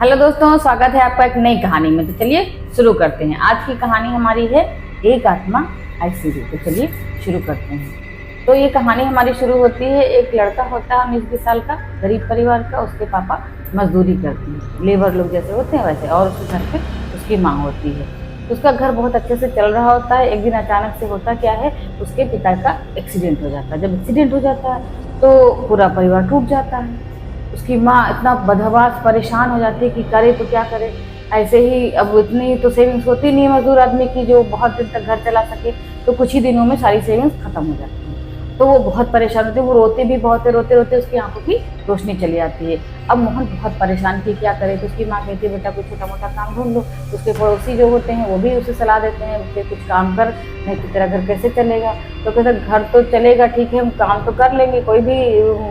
Hello दोस्तों, स्वागत है आपका एक नई कहानी में। तो चलिए शुरू करते हैं। आज की कहानी हमारी है एक आत्मा आईसीयू। तो चलिए शुरू करते हैं। तो ये कहानी हमारी शुरू होती है, एक लड़का होता है 19-20 साल का, गरीब परिवार का। उसके पापा मजदूरी करते हैं, लेबर लोग जैसे होते हैं वैसे, और उसके घर पे उसकी माँ होती है। तो उसका घर बहुत अच्छे से चल रहा होता है। एक दिन अचानक से होता क्या है, उसके पिता का एक्सीडेंट हो जाता है। जब एक्सीडेंट हो जाता है तो पूरा परिवार टूट जाता है। उसकी माँ इतना बदहवास परेशान हो जाती है कि करे तो क्या करे। ऐसे ही अब इतनी तो सेविंग्स होती नहीं है मजदूर आदमी की जो बहुत दिन तक घर चला सके। तो कुछ ही दिनों में सारी सेविंग्स खत्म हो जाती है। तो वो बहुत परेशान होते हैं। वो रोते भी बहुत है, रोते रोते उसकी आंखों की रोशनी चली आती है। अब मोहन बहुत परेशान थी, क्या करे। तो उसकी माँ कहती है बेटा कोई छोटा मोटा काम ढूंढ लो। उसके पड़ोसी जो होते हैं वो भी उसे सलाह देते हैं, उससे कुछ काम कर, नहीं तो तेरा घर कैसे चलेगा। तो कहते घर तो चलेगा ठीक है, हम काम तो कर लेंगे, कोई भी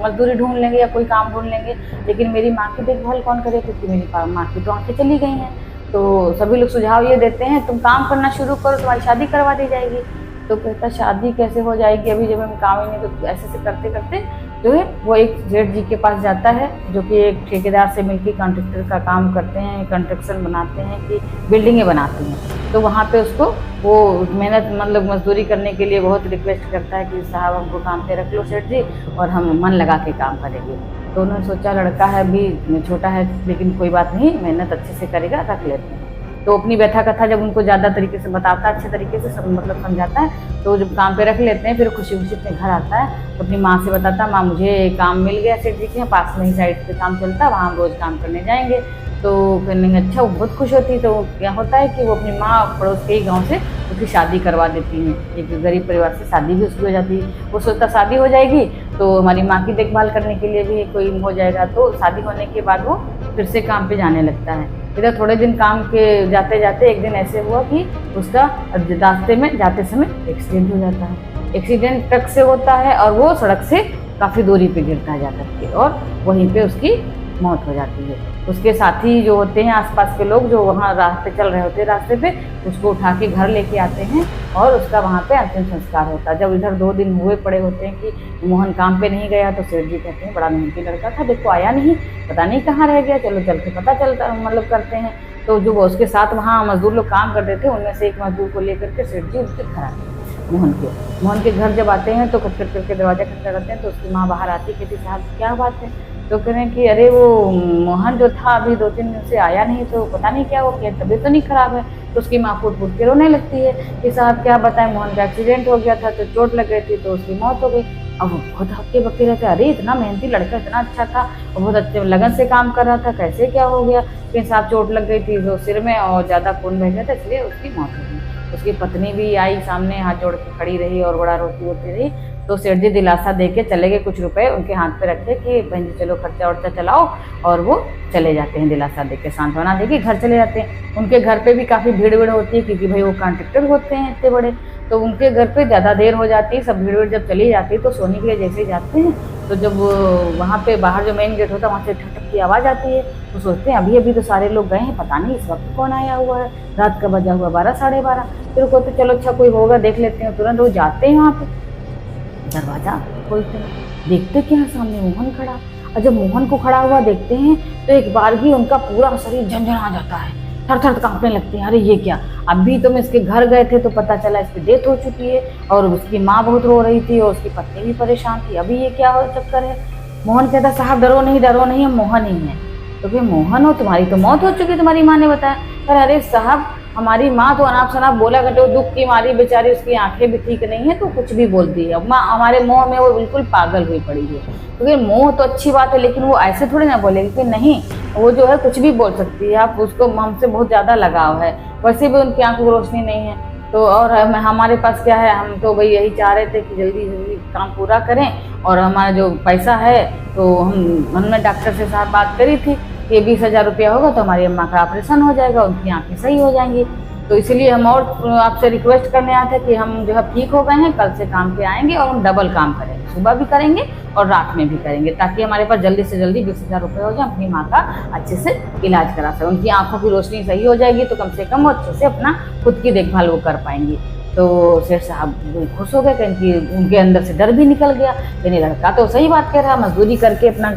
मजदूरी ढूंढ लेंगे या कोई काम ढूंढ लेंगे, लेकिन मेरी माँ की देखभाल कौन करे, क्योंकि मेरी माँ की तो आंखें चली गई हैं। तो सभी लोग सुझाव ये देते हैं तुम काम करना शुरू करो, तुम्हारी शादी करवा दी जाएगी। तो कहता शादी कैसे हो जाएगी, अभी जब हम काम ही नहीं। तो ऐसे करते करते जो है वो एक जेठ जी के पास जाता है, जो कि एक ठेकेदार से मिलकर कॉन्ट्रैक्टर का काम करते हैं, कंस्ट्रक्शन बनाते हैं कि बिल्डिंगें बनाते हैं। तो वहाँ पे उसको वो मेहनत मतलब मजदूरी करने के लिए बहुत रिक्वेस्ट करता है कि साहब हमको काम पे रख लो सेठ जी, और हम मन लगा के काम करेंगे। तो उन्होंने सोचा लड़का है अभी छोटा है, लेकिन कोई बात नहीं, मेहनत अच्छे से करेगा, रख लेते हैं। तो अपनी व्यथा कथा जब उनको ज़्यादा तरीके से बताता है, अच्छे तरीके से सब मतलब समझाता है, तो जब काम पे रख लेते हैं फिर खुशी खुशी अपने घर आता है। तो अपनी माँ से बताता है माँ मुझे काम मिल गया सेठ जी के पास में ही साइड पे काम चलता है, वहाँ हम रोज़ काम करने जाएंगे। तो कहने अच्छा, वो बहुत खुश होती। तो क्या होता है कि वो अपनी माँ पड़ोस के ही गाँव से उसकी शादी करवा देती हैं। एक गरीब परिवार से शादी भी उसकी हो जाती है। वो सोचता शादी हो जाएगी तो हमारी माँ की देखभाल करने के लिए भी कोई हो जाएगा। तो शादी होने के बाद वो फिर से काम पे जाने लगता है। इधर थोड़े दिन काम के जाते जाते एक दिन ऐसे हुआ कि उसका रास्ते में जाते समय एक्सीडेंट हो जाता है। एक्सीडेंट ट्रक से होता है और वो सड़क से काफ़ी दूरी पे गिरता है जाकर के, और वहीं पे उसकी मौत हो जाती है। उसके साथी जो होते हैं आसपास के लोग जो वहाँ रास्ते चल रहे होते हैं, रास्ते पे उसको उठा के घर लेके आते हैं और उसका वहाँ पे अंतिम संस्कार होता है। जब इधर 2 दिन हुए पड़े होते हैं कि मोहन काम पे नहीं गया, तो सेठ जी कहते हैं बड़ा मेहनती लड़का था, देखो आया नहीं, पता नहीं कहाँ रह गया, चलो चल के पता चलता मतलब करते हैं। तो जो उसके साथ वहाँ मजदूर लोग काम करते थे उनमें से एक मजदूर को लेकर के सेठ जी उसके घर आते हैं। मोहन के घर जब आते हैं तो खटखट करके दरवाजा खटखटा करते हैं। तो उसकी माँ बाहर आती, कहती साहब क्या बात है। तो कह रहे हैं कि अरे वो मोहन जो था अभी 2-3 दिन से आया नहीं, तो पता नहीं क्या हो गया, तबीयत तो नहीं खराब है। तो उसकी माँ फूट फूट के रोने लगती है कि साहब क्या बताएं, मोहन का एक्सीडेंट हो गया था, तो चोट लग गई थी, तो उसकी मौत हो गई। अब वो बहुत हक्के बक्के रहते, अरे इतना मेहनती लड़का, इतना अच्छा था और बहुत अच्छे लगन से काम कर रहा था, कैसे क्या हो गया। फिर साहब चोट लग गई थी तो सिर में, और ज़्यादा खून बह गया था, इसलिए उसकी मौत हो गई। उसकी पत्नी भी आई सामने, हाथ जोड़ के खड़ी रही और बड़ा रोती होती रही। तो सेठ जी दिलासा दे के चले गए, कुछ रुपए उनके हाथ पे रखे कि बहन जी चलो खर्चा वर्चा चलाओ, और वो चले जाते हैं दिलासा दे के, सांत्वना दे के घर चले जाते हैं। उनके घर पे भी काफ़ी भीड़ होती है, क्योंकि भाई वो कॉन्ट्रैक्टर होते हैं इतने बड़े। तो उनके घर पे ज़्यादा देर हो जाती है, सब भीड़ जब चली जाती है तो सोने के लिए जैसे जाते हैं, तो जब वहाँ पे बाहर जो मेन गेट होता है वहाँ से ठक ठक की आवाज़ आती है। तो सोचते हैं अभी अभी तो सारे लोग गए हैं, पता नहीं इस वक्त कौन आया हुआ है, रात का बजा हुआ 12 साढ़े 12। फिर कहते चलो अच्छा कोई होगा देख लेते हैं। तुरंत वो जाते हैं वहाँ पे, दरवाजा खोलते हैं, देखते क्या सामने मोहन खड़ा। और जब मोहन को खड़ा हुआ देखते हैं तो एक बार ही उनका पूरा शरीर झंझना जाता है, थर थर कांपने लगते हैं। अरे ये क्या, अभी तो मैं इसके घर गए थे तो पता चला इसकी डेथ हो चुकी है, और उसकी माँ बहुत रो रही थी और उसकी पत्नी भी परेशान थी, अभी ये क्या हो चक्कर है। मोहन कहता साहब डरो नहीं हम मोहन ही हैं। तो फिर मोहन हो, तुम्हारी तो मौत हो चुकी, तुम्हारी माँ ने बताया। पर अरे साहब हमारी माँ तो अनाप शनाप बोला करते, दुख की मारी बेचारी, उसकी आंखें भी ठीक नहीं है तो कुछ भी बोलती है। माँ हमारे मुँह में वो बिल्कुल पागल हुई पड़ी है। क्योंकि मुँह तो अच्छी बात है, लेकिन वो ऐसे थोड़ी ना बोलेगी कि नहीं, वो जो है कुछ भी बोल सकती है। आप उसको हमसे बहुत ज़्यादा लगाव है, वैसे भी उनकी आंखों की रोशनी नहीं है। तो और हमारे पास क्या है, हम तो भाई यही चाह रहे थे कि जल्दी जल्दी काम पूरा करें, और हमारा जो पैसा है तो हमने डॉक्टर से साथ बात करी थी कि 20,000 रुपया होगा तो हमारी अम्मा का ऑपरेशन हो जाएगा, उनकी आंखें सही हो जाएंगी। तो इसलिए हम और आपसे रिक्वेस्ट करने आए थे कि हम जो है ठीक हो गए हैं, कल से काम पे आएंगे और हम डबल काम करेंगे, सुबह भी करेंगे और रात में भी करेंगे, ताकि हमारे पास जल्दी से जल्दी 20,000 रुपये हो जाए, अपनी माँ का अच्छे से इलाज करा सकें। उनकी आंखों की रोशनी सही हो जाएगी तो कम से कम वो अच्छे से अपना खुद की देखभाल वो कर पाएंगी। तो सेठ साहब खुश हो गए, क्योंकि उनके अंदर से डर भी निकल गया। यानी लड़का तो सही बात कह रहा, मजदूरी करके अपना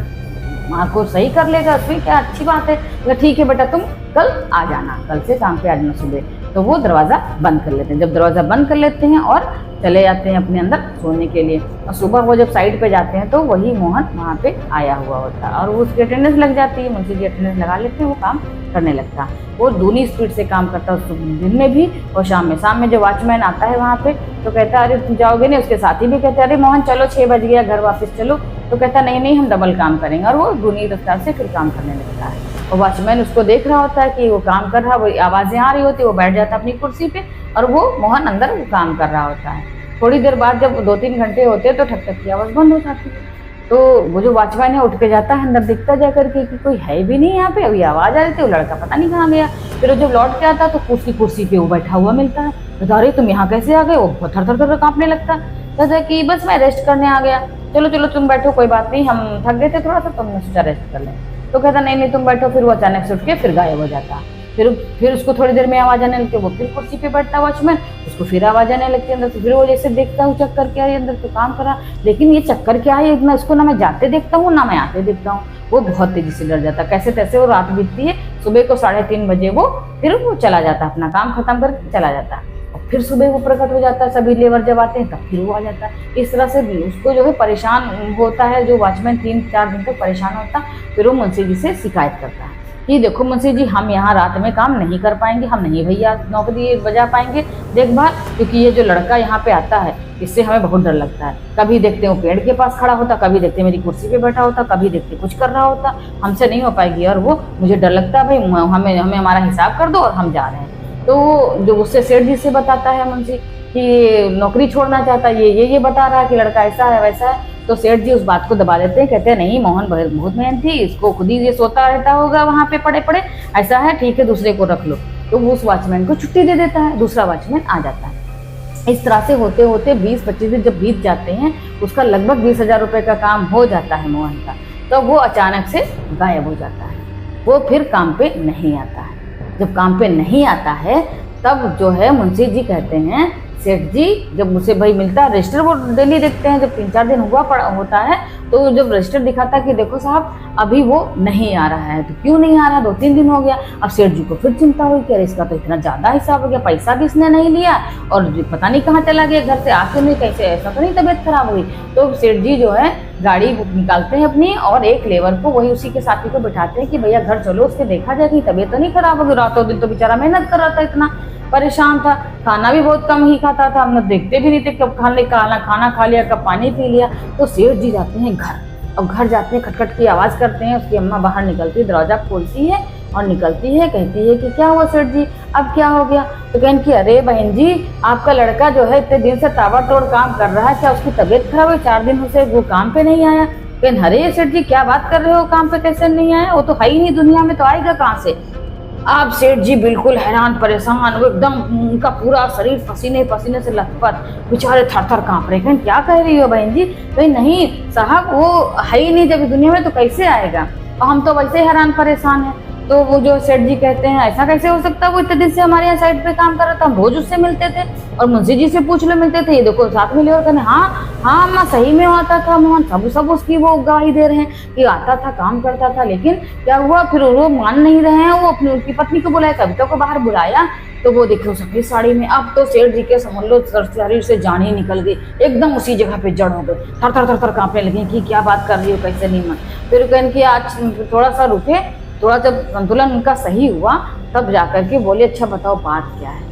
वहाँ को सही कर लेगा, उसमें क्या अच्छी बात है। तो ठीक है बेटा तुम कल आ जाना, कल से काम पे आ जाना सुबह। तो वो दरवाज़ा बंद कर लेते हैं। जब दरवाज़ा बंद कर लेते हैं और चले जाते हैं अपने अंदर सोने के लिए, और सुबह वो जब साइड पे जाते हैं तो वही मोहन वहाँ पे आया हुआ होता है और वो उसकी अटेंडेंस लग जाती है। मुंशी जी अटेंडेंस लगा लेते हैं, वो काम करने लगता है। वो दूनी स्पीड से काम करता है दिन में भी और शाम में। शाम में जो वॉचमैन आता है वहाँ पे तो कहता है अरे तुम जाओगे नहीं। उसके साथी भी कहते हैं अरे मोहन चलो 6 बज गया, घर वापस चलो। तो कहता नहीं नहीं हम डबल काम करेंगे, और वो दूनी रफ्तार से फिर काम करने लगता है। और वॉचमैन उसको देख रहा होता है कि वो काम कर रहा है, वो आवाज़ें आ रही होती है, वो बैठ जाता है अपनी कुर्सी पे और वो मोहन अंदर वो काम कर रहा होता है। थोड़ी देर बाद जब 2-3 घंटे होते हैं तो ठक ठक की आवाज़ बंद हो जाती है। तो वो जो वॉचमैन है उठ के जाता है अंदर, दिखता जा करके कि कोई है भी नहीं यहाँ पे, अभी आवाज़ आ रही थी, वो लड़का पता नहीं कहाँ गया। फिर जब लौट के आता तो उसकी कुर्सी पे वो बैठा हुआ मिलता है। तो अरे तुम यहाँ कैसे आ गए? वो थर थर थर काँपने लगता है। कहता है कि बस मैं रेस्ट करने आ गया। चलो चलो तुम बैठो, कोई बात नहीं, हम थक गए थे थोड़ा सा तो हमने सोचा रेस्ट कर लें। तो कहता नहीं नहीं तुम बैठो। फिर वो अचानक से उठ के फिर गायब हो जाता। फिर उसको थोड़ी देर में आवाज़ आने लगती है, वो फिर कुर्सी पे बैठता वॉचमैन, उसको फिर आवाज़ आने लगती है अंदर से। फिर वो जैसे देखता हूँ चक्कर क्या है अंदर तो काम करा, लेकिन ये चक्कर क्या है इतना, इसको ना मैं जाते देखता हूँ ना मैं आते देखता हूँ। वो बहुत तेजी से डर जाता। कैसे तैसे वो रात बीतती है, सुबह को 3:30 बजे वो फिर वो चला जाता, अपना काम खत्म करके चला जाता। और फिर सुबह वो प्रकट हो जाता है, सभी लेबर जब आते हैं तब फिर वो आ जाता है। इस तरह से उसको जो है परेशान होता है, जो वॉचमैन 3-4 दिन तक परेशान होता। फिर वो मुंशी जी से शिकायत करता है कि देखो मुंशी जी हम यहाँ रात में काम नहीं कर पाएंगे, हम नहीं भैया नौकरी बजा पाएंगे देखभाल, क्योंकि ये जो लड़का यहाँ पे आता है इससे हमें बहुत डर लगता है। कभी देखते हैं वो पेड़ के पास खड़ा होता, कभी देखते हैं मेरी कुर्सी पे बैठा होता, कभी देखते कुछ कर रहा होता, हमसे नहीं हो पाएगी और वो मुझे डर लगता है भाई, हमें हमारा हिसाब कर दो और हम जा रहे हैं। तो जो उससे सेठ जी से बताता है मुंशी कि नौकरी छोड़ना चाहता है, ये बता रहा है कि लड़का ऐसा है वैसा है। तो सेठ जी उस बात को दबा देते हैं, कहते हैं नहीं मोहन बहुत मेहनती, इसको खुद ही ये सोता रहता होगा वहाँ पे पड़े पड़े, ऐसा है ठीक है दूसरे को रख लो। तो वो उस वॉचमैन को छुट्टी दे देता है, दूसरा वॉचमैन आ जाता है। इस तरह से होते होते 20-25 दिन जब बीत जाते हैं, उसका लगभग 20,000 रुपये का काम हो जाता है मोहन का। तो वो अचानक से गायब हो जाता है, वो फिर काम पे नहीं आता है। जब काम पे नहीं आता है तब जो है मुंशी जी कहते हैं सेठ जी, जब मुझसे भाई मिलता है रजिस्टर वो डेली देखते हैं, जब 3-4 दिन होता है तो जब रजिस्टर दिखाता कि देखो साहब अभी वो नहीं आ रहा है। तो क्यों नहीं आ रहा, 2-3 दिन हो गया। अब सेठ जी को फिर चिंता हुई कि अरे इसका तो इतना ज़्यादा हिसाब हो गया, पैसा भी इसने नहीं लिया और पता नहीं कहाँ चला गया, घर से आके नहीं, कैसे ऐसा तो नहीं तबीयत खराब हुई। तो सेठ जी जो है गाड़ी निकालते हैं अपनी और एक लेबर को वही उसी के साथी को बिठाते हैं कि भैया घर चलो, उसके देखा जाए कि तबीयत तो नहीं खराब होगी, रातों दिन तो बेचारा मेहनत कर रहा था, इतना परेशान था, खाना भी बहुत कम ही खाता था, हम लोग देखते भी नहीं थे कब खाना खा लिया कब पानी पी लिया। तो सेठ जी जाते हैं घर, अब घर जाते हैं खटखट की आवाज़ करते हैं, उसकी अम्मा बाहर निकलती है, दरवाज़ा खोलती है और निकलती है, कहती है कि क्या हुआ सेठ जी अब क्या हो गया। तो कहन कि अरे बहन जी आपका लड़का जो है इतने दिन से ताबड़तोड़ काम कर रहा है, क्या उसकी तबीयत खराब है, 4 दिन से वो काम पे नहीं आया। कहन अरे सेठ जी क्या बात कर रहे हो, काम पे कैसे नहीं आया, वो तो है ही नहीं दुनिया में, तो आएगा कहाँ से। आप सेठ जी बिल्कुल हैरान परेशान, वो एकदम उनका पूरा शरीर पसीने पसीने से लथपथ, बेचारे थर थर काँप रहे। कहन क्या कह रही हो बहन जी, भाई नहीं साहब वो है ही नहीं जब दुनिया में तो कैसे आएगा, और हम तो वैसे ही हैरान परेशान हैं। तो वो जो सेठ जी कहते हैं ऐसा कैसे हो सकता है, वो इतने दिन से हमारे यहाँ साइड पे काम कर रहा था, हम रोज उससे मिलते थे और मुंशी जी से पूछ लो मिलते थे, ये देखो साथ में लेकर कहने हाँ अम्मा सही में आता था मोहन, सब उसकी वो गवाही दे रहे हैं कि आता था काम करता था। लेकिन क्या हुआ फिर वो मान नहीं रहे हैं, वो अपनी उनकी पत्नी को बुलाया, कविता को बाहर बुलाया तो वो देखो सफेद साड़ी में। अब तो सेठ जी के समझ लो शरीर से जान ही निकल गई, एकदम उसी जगह पे जड़ हो गए, थर थर थर थर काँपने लगी कि क्या बात कर रही हो कैसे नहीं मन। फिर कहने कि आज थोड़ा सा रुके, थोड़ा जब संतुलन उनका सही हुआ तब जाकर के बोले अच्छा बताओ बात क्या है।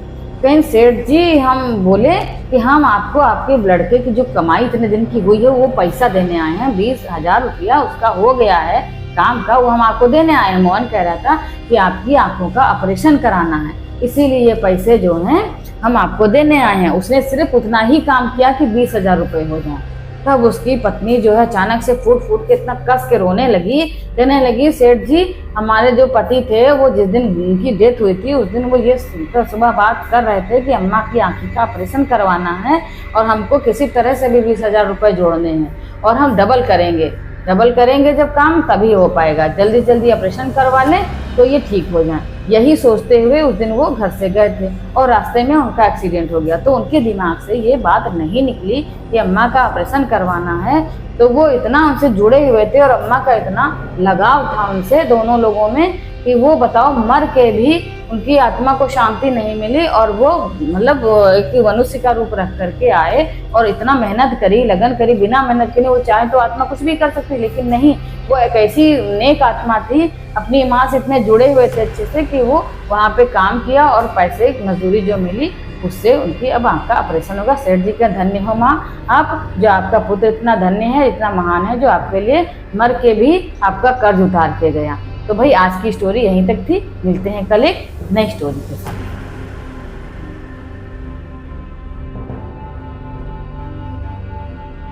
कहीं सेठ जी हम बोले कि हम आपको आपके लड़के की जो कमाई इतने दिन की हुई है वो पैसा देने आए हैं, 20,000 रुपया उसका हो गया है काम का, वो हम आपको देने आए हैं। मोहन कह रहा था कि आपकी आंखों का ऑपरेशन कराना है, इसीलिए ये पैसे जो हैं हम आपको देने आए हैं। उसने सिर्फ उतना ही काम किया कि 20,000 रुपये हो जाए। तब उसकी पत्नी जो है अचानक से फूट के इतना कस के रोने लगी, कहने लगी सेठ जी हमारे जो पति थे वो जिस दिन उनकी डेथ हुई थी उस दिन वो ये सुबह बात कर रहे थे कि अम्मा की आंखी का ऑपरेशन करवाना है और हमको किसी तरह से भी 20,000 रुपये जोड़ने हैं और हम डबल करेंगे जब काम तभी हो पाएगा, जल्दी ऑपरेशन करवा लें तो ये ठीक हो जाएं। यही सोचते हुए उस दिन वो घर से गए थे और रास्ते में उनका एक्सीडेंट हो गया। तो उनके दिमाग से ये बात नहीं निकली कि अम्मा का ऑपरेशन करवाना है। तो वो इतना उनसे जुड़े हुए थे और अम्मा का इतना लगाव था उनसे, दोनों लोगों में, कि वो बताओ मर के भी उनकी आत्मा को शांति नहीं मिली। और वो मतलब एक मनुष्य का रूप रख करके आए और इतना मेहनत करी, लगन करी। बिना मेहनत के वो चाहे तो आत्मा कुछ भी कर सकती, लेकिन नहीं, वो एक ऐसी नेक आत्मा थी, अपनी माँ से इतने जुड़े हुए थे अच्छे से कि वो वहाँ पे काम किया और पैसे मजदूरी जो मिली उससे उनकी अब आँख का ऑपरेशन होगा। सेठ जी का धन्य हो माँ आप, जो आपका पुत्र इतना धन्य है, इतना महान है, जो आपके लिए मर के भी आपका कर्ज उतार के गया। तो भाई आज की स्टोरी यहीं तक थी। मिलते हैं कल एक नई स्टोरी के साथ।